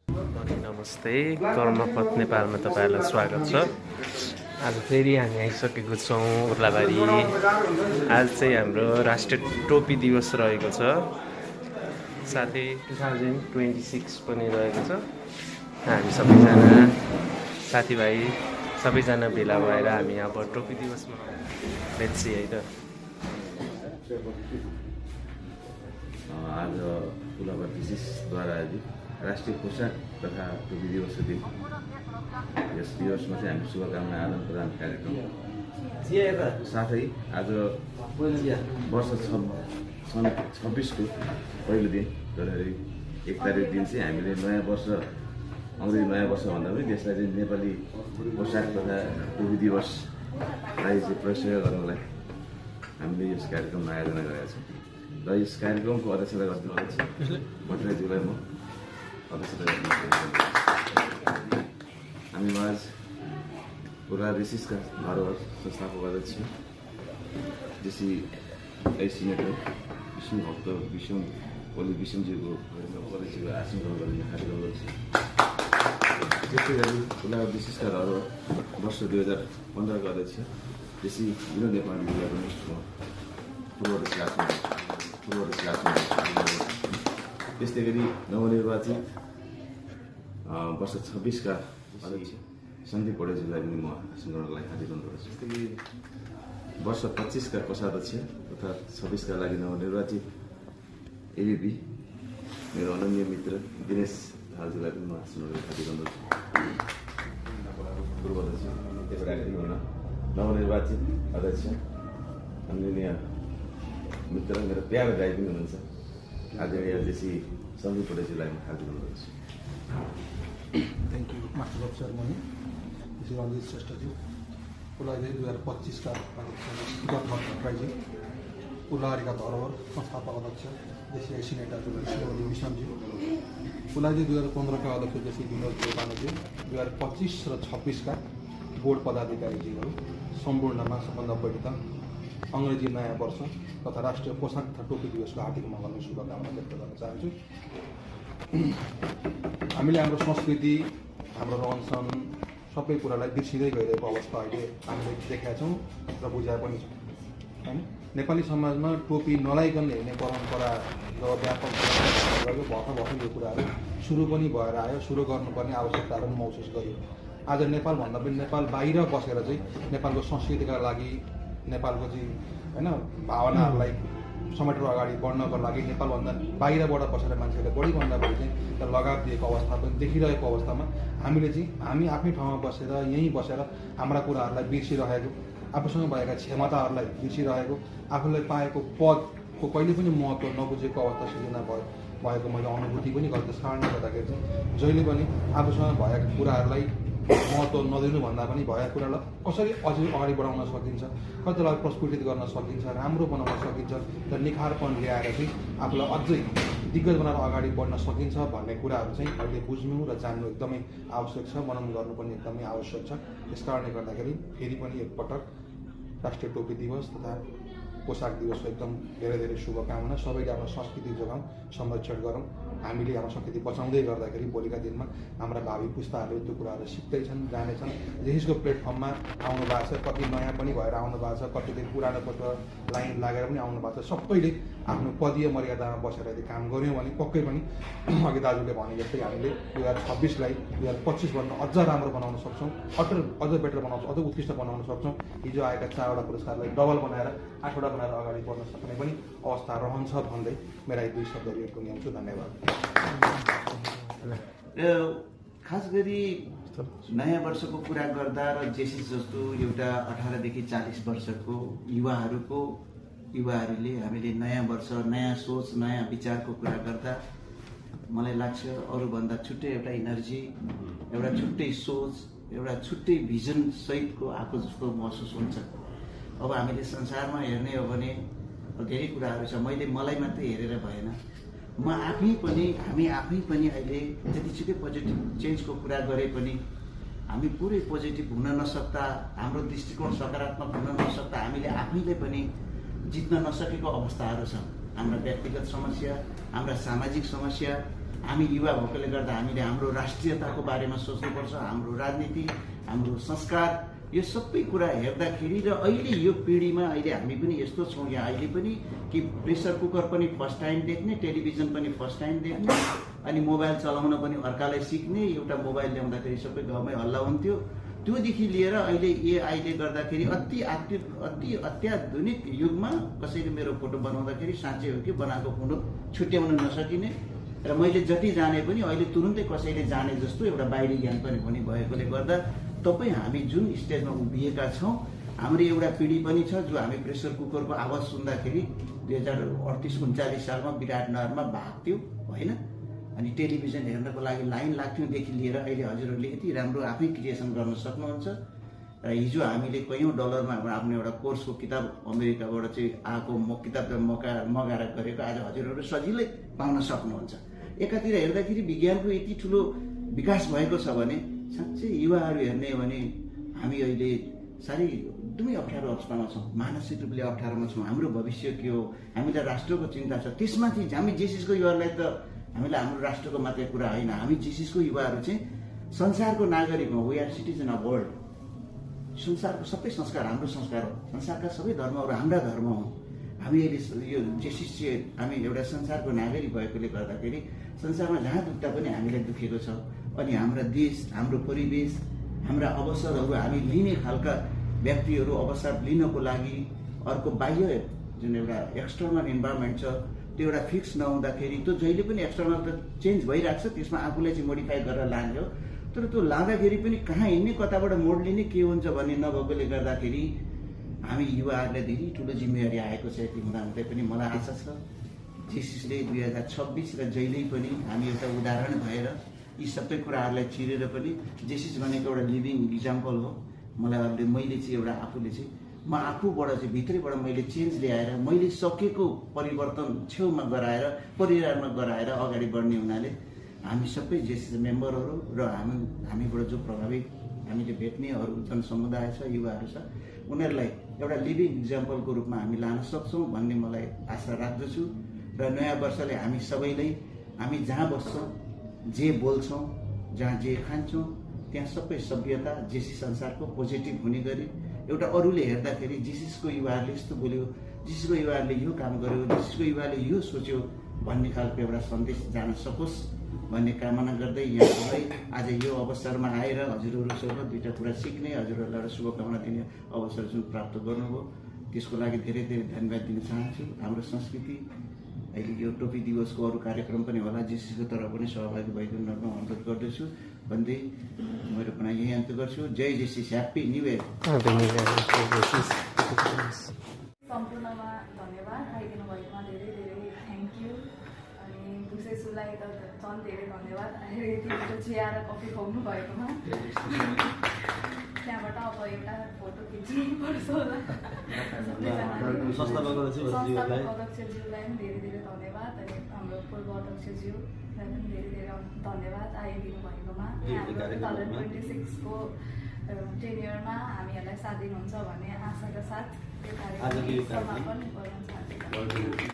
नमस्ते, कर्मपथ नेपालमा तपाईँहरूलाई स्वागत छ। आज फेरि हामी आइसकेको छौँ उर्लाबारी। आज चाहिँ हाम्रो राष्ट्रिय टोपी दिवस रहेको छ, साथै 2026 पनि रहेको छ। हामी सबैजना साथीभाइ सबैजना भेला भएर हामी अब टोपी दिवस मनाउँछौँ। लेट्स सी है त। आज उर्लाबारी विशेषद्वारा राष्ट्रिय पोसाक तथा टोपी दिवसको दिन यस दिवसमा चाहिँ हामी शुभकामना आदान प्रदान कार्यक्रम साथै आज वर्ष सन् 26को पहिलो दिन जनवरी 1 तारिक दिन चाहिँ हामीले नयाँ वर्ष अङ्ग्रेजी नयाँ वर्ष भन्दा पनि त्यसलाई चाहिँ नेपाली पोसाक तथा टोपी दिवसलाई चाहिँ प्रोत्साहित गर्नलाई हामीले यस कार्यक्रममा आयोजना गरेका छौँ र यस कार्यक्रमको अध्यक्षता गर्दैछ भट्टराईज्यूलाई म हामी माझ उर्ला रिसिसका धरोहर संस्थापक अध्यक्ष जेसी सिनेटर विष्णु भक्त विष्णुजीको कलेजको आसन ग्रहण गर्ने कार्यक्रम गर्छु। त्यस्तै गरी उर्ला विशेषका धरोहर वर्ष 2015 का अध्यक्ष जेसी विनोद नेपालीजीलाई पनि पूर्व त्यस्तै गरी नवनिर्वाचित वर्ष 26 का अध्यक्ष सन्दीप पौडेलजीलाई पनि म आसन ग्रहणलाई हार्दिक अनुरोध गर्छु। त्यस्तै गरी वर्ष 25 का कोषाध्यक्ष तथा 26 का लागि नवनिर्वाचित एबीपी मेरो अनन्य मित्र दिनेश हालजीलाई पनि म आसन ग्रहणलाई हार्दिक अनुरोध गर्छु। पूर्व अध्यक्ष नवनिर्वाचित अध्यक्ष अनन्य मित्र मेरो प्यारो दाइ पनि हुनुहुन्छ आदरणीय जेसी सन्दीप पौडेलजीलाई म हार्दिक अनुरोध गर्छु। Thank you master of ceremony Shri Ranjit Shrestha ji, Urlabari 2025 का अध्यक्ष भट्टराईजी, उर्लाबारी का धरोहर संस्थापक अध्यक्ष जेसी सिनेटर श्रीमती विष्णुजी, उर्लाबारी 2015 का अध्यक्ष जेसी विनोद नेपालीजी, 2025 र 26 का बोर्ड पदाधिकारीजीहरू सम्पूर्णमा सबभन्दा पहिलो त अङ्ग्रेजी नयाँ वर्ष तथा राष्ट्रिय पोसाक तथा टोपी दिवसको हार्दिक मङ्गलमय शुभकामना व्यक्त गर्न चाहन्छु। हामीले हाम्रो संस्कृति हाम्रो रहनसहन सबै कुरालाई बिर्सिँदै गइरहेको अवस्था अहिले हामीले देखेका छौँ र बुझाए पनि छौँ हैन। नेपाली समाजमा टोपी नलाइकन हेर्ने परम्परा र व्यापक भर्खर यो कुराहरू सुरु पनि भएर आयो, सुरु गर्नुपर्ने आवश्यकताहरू पनि महसुस गरियो। आज नेपाल भन्दा पनि नेपाल बाहिर बसेर चाहिँ नेपालको संस्कृतिका लागि नेपालको चाहिँ हैन भावनाहरूलाई समेटेर अगाडि बढ्नको लागि नेपालभन्दा बाहिरबाट बसेर मान्छेहरूले बढीभन्दा बढी चाहिँ लगाव दिएको अवस्था पनि देखिरहेको अवस्थामा हामीले चाहिँ हामी आफ्नै ठाउँमा बसेर यहीँ बसेर हाम्रा कुराहरूलाई बिर्सिरहेको, आफूसँग भएका क्षमताहरूलाई बिर्सिरहेको, आफूलाई पाएको पदको कहिले पनि महत्त्व नबुझेको अवस्था सिर्जना भएको मैले अनुभूति पनि गर्छु। त्यस कारणले गर्दाखेरि चाहिँ जहिले पनि आफूसँग भएका कुराहरूलाई महत्त्व नदिनु भन्दा पनि भएका कुरालाई कसरी अझै अगाडि बढाउन सकिन्छ, कतिलाई प्रस्फुटित गर्न सकिन्छ, राम्रो बनाउन सकिन्छ र निखारपन ल्याएर चाहिँ आफूलाई अझै दिग्गज बनाएर अगाडि बढ्न सकिन्छ भन्ने कुराहरू चाहिँ अहिले बुझ्नु र जान्नु एकदमै आवश्यक छ, मनन गर्नु पनि एकदमै आवश्यक छ। त्यस कारणले गर्दाखेरि फेरि पनि एकपटक राष्ट्रिय टोपी दिवस तथा पोसाक दिवसको एकदम धेरै धेरै शुभकामना। सबैले आफ्नो संस्कृति जोगाउँ, संरक्षण गरौँ। हामीले हाम्रो संस्कृति बचाउँदै गर्दाखेरि भोलिका दिनमा हाम्रा भावी पुस्ताहरूले त्यो कुराहरू सिक्दैछन्, जानेछन्। देशको प्लेटफर्ममा आउनु भएको छ, कति नयाँ पनि भएर आउनु भएको छ, कतिले पुरानो पत्र लाइन लागेर पनि आउनु भएको छ। सबैले आफ्नो पदीय मर्यादामा बसेर यदि काम गऱ्यौँ भने पक्कै पनि अघि दाजुले भने जस्तै हामीले 2026लाई 2025 भन्दा अझ राम्रो बनाउन सक्छौँ, अझ बेटर बनाउन, अझ उत्कृष्ट बनाउन सक्छौँ। हिजो आएका 4वटा पुरस्कारलाई डबल बनाएर 8वटा बनाएर अगाडि बढ्न सक्ने पनि अवस्था रहन्छ भन्दै मेरा यी 2 शब्दहरू यहीँ टुङ्ग्याउँछु। धन्यवाद। खास गरी नयाँ वर्षको कुरा गर्दा र जेसी जस्तो एउटा 18 देखि 40 वर्षको युवाहरूले हामीले नयाँ वर्ष, नयाँ सोच, नयाँ विचारको कुरा गर्दा मलाई लाग्छ अरूभन्दा छुट्टै एउटा इनर्जी, एउटा छुट्टै सोच, एउटा छुट्टै भिजन सहितको आएको जस्तो महसुस हुन्छ। अब हामीले संसारमा हेर्ने हो भने धेरै कुराहरू छ। मलाई मात्रै हेरेर भएन, हामी आफै पनि अहिले जतिसुकै पोजिटिभ चेन्जको कुरा गरे पनि हामी पुरै पोजिटिभ हुन नसक्दा, हाम्रो दृष्टिकोण सकारात्मक हुन नसक्दा हामीले आफैले पनि जित्न नसकेको अवस्थाहरू छन्। हाम्रा व्यक्तिगत समस्या, हाम्रा सामाजिक समस्या, हामी युवा भएकोले गर्दा हामीले हाम्रो राष्ट्रियताको बारेमा सोच्नुपर्छ, हाम्रो राजनीति, हाम्रो संस्कार, यो सबै कुरा हेर्दाखेरि र अहिले यो पिँढीमा अहिले हामी पनि यस्तो छौँ यहाँ अहिले पनि कि प्रेसर कुकर पनि फर्स्ट टाइम देख्ने, टेलिभिजन पनि फर्स्ट टाइम देख्ने, अनि मोबाइल चलाउन पनि अर्कालाई सिक्ने। एउटा मोबाइल ल्याउँदाखेरि सबै गाउँमै हल्ला हुन्थ्यो। त्योदेखि लिएर अहिले गर्दाखेरि अति अत्याधुनिक युगमा कसैले मेरो फोटो बनाउँदाखेरि साँच्चै हो कि बनाएको फोटो छुट्याउन नसकिने, र मैले जति जाने पनि अहिले तुरुन्तै कसैले जाने जस्तो एउटा बाहिरी ज्ञान पनि भएकोले गर्दा तपाईँ हामी जुन स्टेजमा उभिएका छौँ, हाम्रो एउटा पिँढी पनि छ जो हामी प्रेसर कुकरको आवाज सुन्दाखेरि 2038-39 सालमा विराटनगरमा भाग्थ्यो होइन, अनि टेलिभिजन हेर्नको लागि लाइन लाग्थ्योदेखि लिएर अहिले हजुरहरूले यति राम्रो आफै क्रिएसन गर्न सक्नुहुन्छ। र हिजो हामीले कयौँ डलरमा आफ्नो एउटा कोर्सको किताब अमेरिकाबाट चाहिँ आएको किताब मगाएर गरेको आज हजुरहरू सजिलै पाउन सक्नुहुन्छ। एकातिर हेर्दाखेरि विज्ञानको यति ठुलो विकास भएको छ भने साँच्चै युवाहरू हेर्ने हो भने हामी अहिले साह्रै एकदमै अप्ठ्यारो अवस्थामा छौँ, मानसिक रूपले अप्ठ्यारोमा छौँ। हाम्रो भविष्य के हो, हामीलाई राष्ट्रको चिन्ता छ। त्यसमाथि हामी जेसिसको युवाहरूलाई त हामीलाई हाम्रो राष्ट्रको मात्रै कुरा होइन, हामी जेसिसको युवाहरू चाहिँ संसारको नागरिक हौँ। We are citizen of world. संसारको सबै संस्कार हाम्रो संस्कार हो, संसारका सबै धर्महरू हाम्रा धर्म हो। हामी अहिले यो जेसिस चाहिँ हामी एउटा संसारको नागरिक भएकोले गर्दाखेरि संसारमा जहाँ दुख्दा पनि हामीलाई दुखेको छ। अनि हाम्रा देश, हाम्रो परिवेश, हाम्रा अवसरहरू हामी लिने खालका व्यक्तिहरू अवसर लिनको लागि अर्को बाह्य जुन एउटा एक्सटर्नल इन्भाइरोमेन्ट छ त्यो एउटा फिक्स नहुँदाखेरि त्यो जहिले पनि एक्सटर्नल त चेन्ज भइरहेको छ, त्यसमा आफूलाई चाहिँ मोडिफाई गरेर लान्छ। तर त्यो लाँदाखेरि पनि कहाँ हिँड्ने, कताबाट मोड लिने, के हुन्छ भन्ने नभएकोले गर्दाखेरि हामी युवाहरूलाई धेरै ठुलो जिम्मेवारी आएको छ। यति हुँदाहुँदै पनि मलाई आशा छ जेसिसले 2026 र जहिल्यै पनि हामी एउटा उदाहरण भएर यी सबै कुराहरूलाई चिरेर पनि जेसिस भनेको एउटा लिभिङ इक्जाम्पल हो। मैले चाहिँ एउटा आफूले चाहिँ म आफूबाट चाहिँ भित्रैबाट मैले चेन्ज ल्याएर मैले सकेको परिवर्तन छेउमा गराएर परिवारमा गराएर अगाडि बढ्ने हुनाले हामी सबै जेसिस मेम्बरहरू र हामीबाट जो प्रभावित हामीले भेट्ने अरू जनसमुदाय छ, युवाहरू छ, उनीहरूलाई एउटा लिभिङ इक्जाम्पलको रूपमा हामी लान सक्छौँ भन्ने मलाई आशा राख्दछु। र नयाँ वर्षले हामी सबैलाई हामी जहाँ बस्छौँ, जे बोल्छौँ, जहाँ जे खान्छौँ, त्यहाँ सबै सभ्यता जेसिस संसारको पोजिटिभ हुने गरी एउटा अरूले हेर्दाखेरि जेसिसको युवाहरूले यस्तो बोल्यो, जेसिसको युवाहरूले यो काम गर्यो, जेसिसको युवाले यो सोच्यो भन्ने खालको एउटा सन्देश जान सकोस् भन्ने कामना गर्दै यहाँलाई आज यो अवसरमा आएर हजुरहरूसँग दुईवटा कुरा सिक्ने, हजुरहरूलाई एउटा शुभकामना दिने अवसर जुन प्राप्त गर्नुभयो त्यसको लागि धेरै धेरै धन्यवाद दिन चाहन्छु। हाम्रो संस्कृति अहिले यो टोपी दिवसको अरू कार्यक्रम पनि होला, जेसिसको तर्फ पनि सहभागी भइदिनु अनुरोध गर्दछु भन्दै मेरो पनि यही अन्त्य गर्छु। जय जेसिस, ह्याप्पी न्यू इयर। सम्पूर्णमा धन्यवाद, आइदिनु भएकोमा धेरै धेरै थ्याङ्क यू। अनि भुसेसुलाई त झन् धेरै धन्यवाद, यति मिठो चिया र कफी खुवाउनु भएकोमा। त्यहाँबाट अब एउटा फोटो खिच्नुपर्छ होला। संस्थाको अध्यक्षज्यूलाई पनि धेरै धेरै धन्यवाद, अनि हाम्रो पूर्व अध्यक्षज्यूलाई पनि धेरै धेरै धन्यवाद आइदिनु भएकोमा। हाम्रो 2026 को टेनियरमा हामीहरूलाई साथ दिनुहुन्छ भन्ने आशाका साथ यो कार्यक्रम समापन गर्न चाहन्छु।